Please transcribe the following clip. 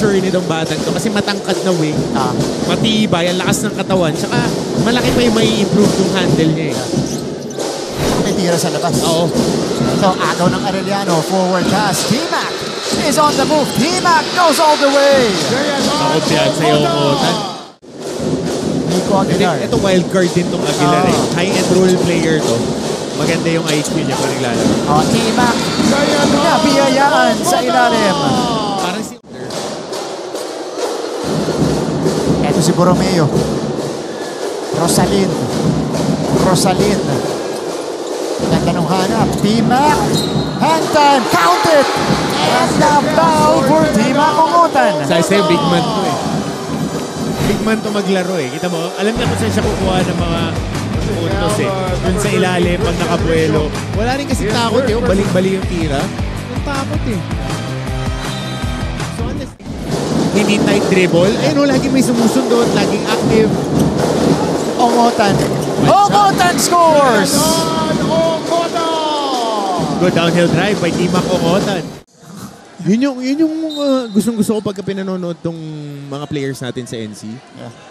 future nitong batang to kasi matangkad na wing, matibay, ang lakas ng katawan, tsaka malaki pa yung may improve yung handle niya eh. May tira sa labas. Oo. So, agaw ng Arellano, forward pass. T-Mac is on the move. T-Mac goes all the way. Takot yan sa Yokotan. Nico Aguilar. Ito wild card din tong Aguilar eh. High-end role player to. Maganda yung IQ niya pag naglalaro. T-Mac. Nabiyayaan sa ilalim. Parang si... Ito si Borromeo. Rosalin. Ganda nung hanap. T-Mac. Hang time. Count it. And the foul for T-Mac Ungutan. Sa'yo, big man to eh. Big man to maglaro eh. Kita mo, alam niya kung saan siya kukuha ng mga puntos eh. Dun sa ilalim, pag nakabuelo. Wala rin kasi takot eh. Balik-balik yung tira. Ang takot eh. So, unless hindi tight dribble, ayun o, lagi may sumusundot, laging active. Ungutan. Ungutan scores! Good downhill drive by T-Mac Ungutan. Yun yung gustong-gusto ko pagka pinanonood tong mga players natin sa NC. Yeah.